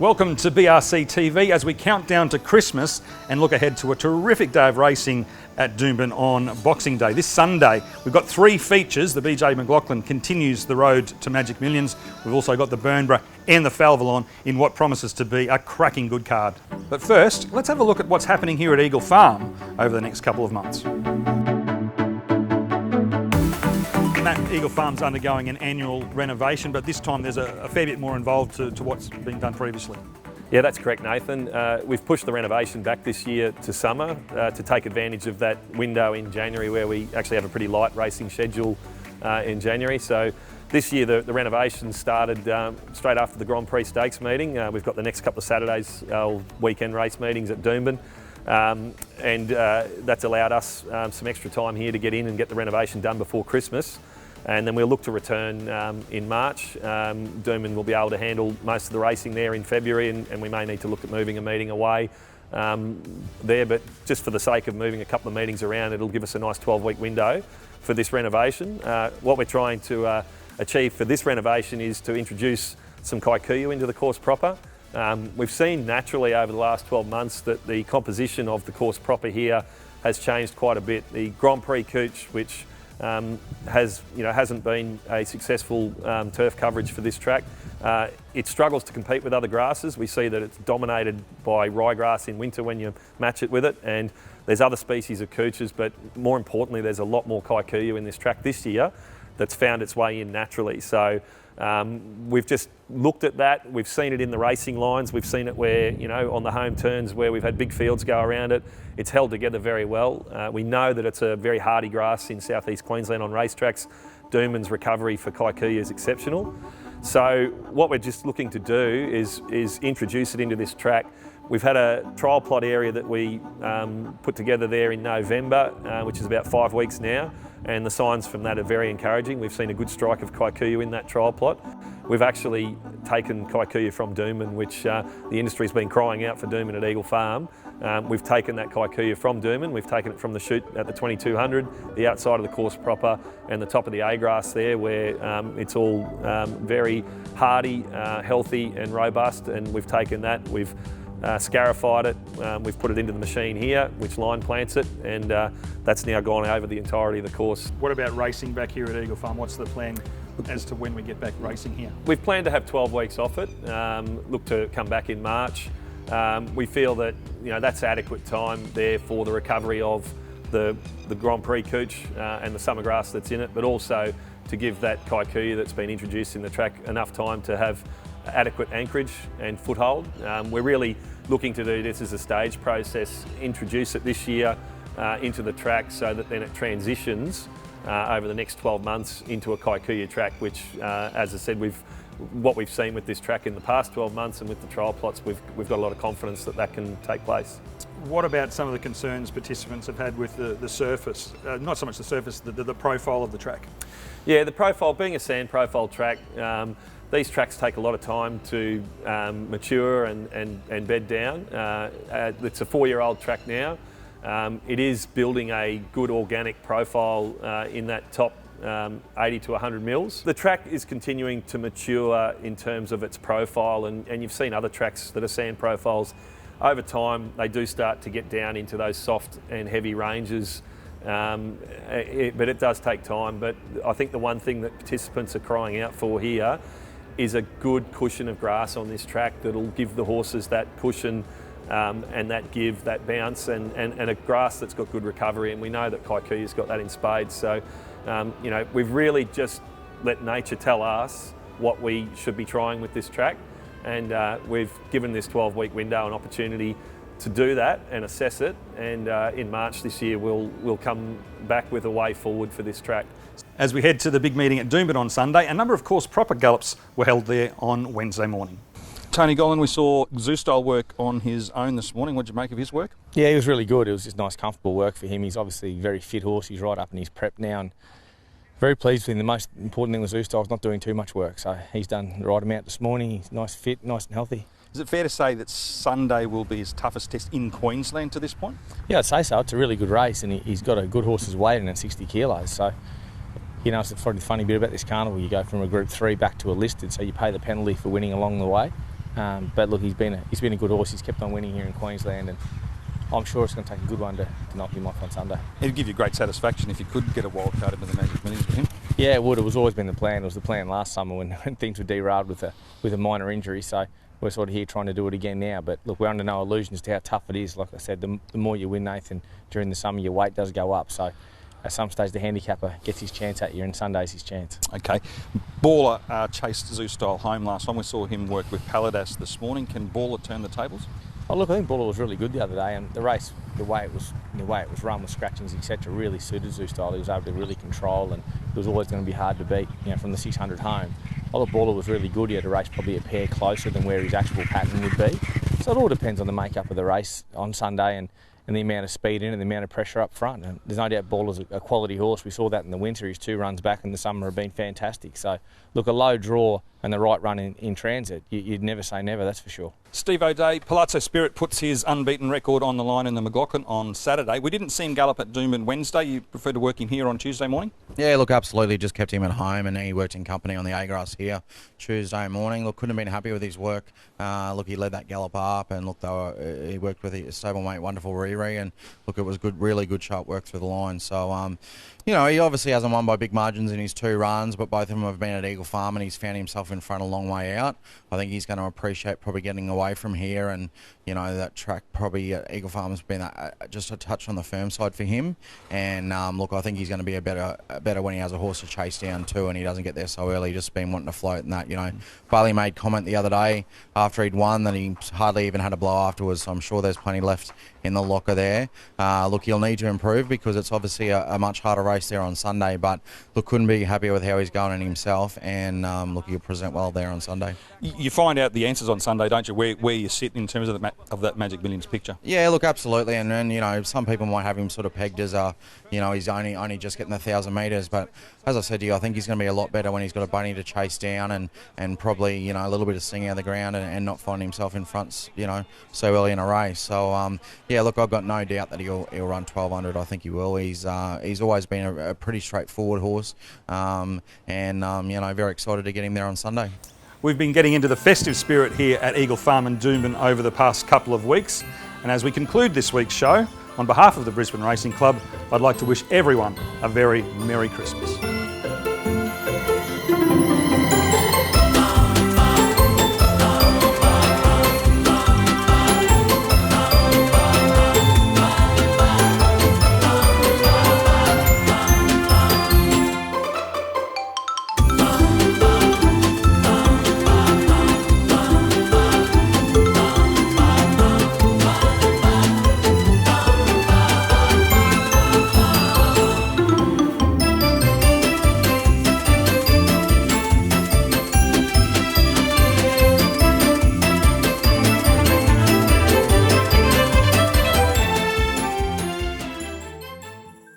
Welcome to BRC TV as we count down to Christmas and look ahead to a terrific day of racing at Doomben on Boxing Day. This Sunday, we've got three features. The BJ McLaughlin continues the road to Magic Millions. We've also got the Burnborough and the Falvalon in what promises to be a cracking good card. But first, let's have a look at what's happening here at Eagle Farm over the next couple of months. Eagle Farm's undergoing an annual renovation, but this time there's a fair bit more involved to what's been done previously. Yeah, that's correct, Nathan. We've pushed the renovation back this year to summer to take advantage of that window in January where we actually have a pretty light racing schedule in January. So this year the renovation started straight after the Grand Prix Stakes meeting. We've got the next couple of Saturdays weekend race meetings at Doomben. And that's allowed us some extra time here to get in and get the renovation done before Christmas. And then we'll look to return in March. Doomben will be able to handle most of the racing there in February, and we may need to look at moving a meeting away there, but just for the sake of moving a couple of meetings around, it'll give us a nice 12-week window for this renovation. What we're trying to achieve for this renovation is to introduce some Kikuyu into the course proper. We've seen naturally over the last 12 months that the composition of the course proper here has changed quite a bit. The Grand Prix Couch, which hasn't been a successful turf coverage for this track. It struggles to compete with other grasses. We see that it's dominated by ryegrass in winter when you match it with it, and there's other species of couches, but more importantly there's a lot more Kikuyu in this track this year that's found its way in naturally. So we've just looked at that. We've seen it in the racing lines. We've seen it where, on the home turns where we've had big fields go around it. It's held together very well. We know that it's a very hardy grass in southeast Queensland on racetracks. Doomben's recovery for Kikuyu is exceptional. So what we're just looking to do is introduce it into this track. We've had a trial plot area that we put together there in November, which is about 5 weeks now, and the signs from that are very encouraging. We've seen a good strike of Kikuyu in that trial plot. We've actually taken Kikuyu from Doomben, which the industry's been crying out for Doomben at Eagle Farm. We've taken that Kikuyu from Doomben. We've taken it from the chute at the 2200, the outside of the course proper, and the top of the A-grass there, where it's all very hardy, healthy and robust, and we've taken that. We've scarified it, we've put it into the machine here, which line plants it, and that's now gone over the entirety of the course. What about racing back here at Eagle Farm? What's the plan as to when we get back racing here? We've planned to have 12 weeks off it, look to come back in March. We feel that that's adequate time there for the recovery of the Grand Prix Couch and the summer grass that's in it, but also to give that Kikuyu that's been introduced in the track enough time to have adequate anchorage and foothold. We're really looking to do this as a stage process, introduce it this year into the track so that then it transitions over the next 12 months into a Kikuyu track, which, as I said, what we've seen with this track in the past 12 months and with the trial plots, we've got a lot of confidence that can take place. What about some of the concerns participants have had with the surface? Not so much the surface, the profile of the track. Yeah, the profile, being a sand profile track, these tracks take a lot of time to mature and bed down. It's a 4-year-old track now. It is building a good organic profile in that top 80 to 100 mils. The track is continuing to mature in terms of its profile, and you've seen other tracks that are sand profiles. Over time, they do start to get down into those soft and heavy ranges, but it does take time. But I think the one thing that participants are crying out for here is a good cushion of grass on this track that'll give the horses that cushion and that give, that bounce, and a grass that's got good recovery. And we know that Kikuyu's got that in spades. So, we've really just let nature tell us what we should be trying with this track. And we've given this 12-week window an opportunity to do that and assess it. And in March this year, we'll come back with a way forward for this track. As we head to the big meeting at Doomben on Sunday, a number of course proper gallops were held there on Wednesday morning. Tony Gollan, we saw Zoo-style work on his own this morning. What did you make of his work? Yeah, he was really good. It was just nice, comfortable work for him. He's obviously a very fit horse. He's right up in his prep now, and very pleased with him. The most important thing with Zoo-style is not doing too much work, so he's done the right amount this morning. He's nice, fit, nice and healthy. Is it fair to say that Sunday will be his toughest test in Queensland to this point? Yeah, I'd say so. It's a really good race, and he's got a good horse's weight in at 60 kilos. So, it's probably the funny bit about this carnival. You go from a Group 3 back to a listed, so you pay the penalty for winning along the way. But look, he's been a good horse. He's kept on winning here in Queensland, and I'm sure it's going to take a good one to knock him off on Sunday. It'd give you great satisfaction if you could get a wild card into the Magic Millions with him. Yeah, it would. It was always been the plan. It was the plan last summer when things were derailed with a minor injury. So we're sort of here trying to do it again now. But look, we're under no illusions to how tough it is. Like I said, the more you win, Nathan, during the summer, your weight does go up. So at some stage, the handicapper gets his chance at you, and Sunday's his chance. Okay. Baller chased Zoo Style home last time. We saw him work with Palazzo this morning. Can Baller turn the tables? Oh look, I think Baller was really good the other day, and the race, the way it was run with scratchings, etc., really suited Zoo Style. He was able to really control, and it was always going to be hard to beat, from the 600 home. I thought Baller was really good. He had a race probably a pair closer than where his actual pattern would be. So it all depends on the makeup of the race on Sunday and the amount of speed in and the amount of pressure up front. And there's no doubt Baller's a quality horse. We saw that in the winter. His 2 runs back in the summer have been fantastic. So look, a low draw and the right run in transit, you'd never say never, that's for sure. Steve O'Day, Palazzo Spirit puts his unbeaten record on the line in the McLaughlin on Saturday. We didn't see him gallop at Doomben Wednesday. You prefer to work him here on Tuesday morning? Yeah, look, absolutely. Just kept him at home, and he worked in company on the A-grass here Tuesday morning. Look, couldn't have been happy with his work. Look, he led that gallop up, and look, he worked with his stablemate, Wonderful Riri, and look, it was good, really good sharp work through the line. So, he obviously hasn't won by big margins in his 2 runs, but both of them have been at Eagle Farm, and he's found himself in front a long way out. I think he's going to appreciate probably getting away from here, and that track probably at Eagle Farm has been just a touch on the firm side for him. And look, I think he's going to be a better when he has a horse to chase down too, and he doesn't get there so early. Just been wanting to float and that. Bailey made comment the other day after he'd won that he hardly even had a blow afterwards. So I'm sure there's plenty left in the locker there. Look, he'll need to improve because it's obviously a much harder race there on Sunday. But look, couldn't be happier with how he's going in himself, and look, he'll present well there on Sunday. You find out the answers on Sunday, don't you? Where you sit in terms of that Magic Millions picture. Yeah, look, absolutely, and some people might have him sort of pegged as he's only just getting 1,000 metres, but as I said to you, I think he's going to be a lot better when he's got a bunny to chase down and probably a little bit of sting out of the ground and not find himself in front so early in a race. So yeah, look, I've got no doubt that he'll run 1,200. I think he will. He's always been a pretty straightforward horse, and very excited to get him there on Sunday. We've been getting into the festive spirit here at Eagle Farm and Doomben over the past couple of weeks, and as we conclude this week's show, on behalf of the Brisbane Racing Club, I'd like to wish everyone a very Merry Christmas.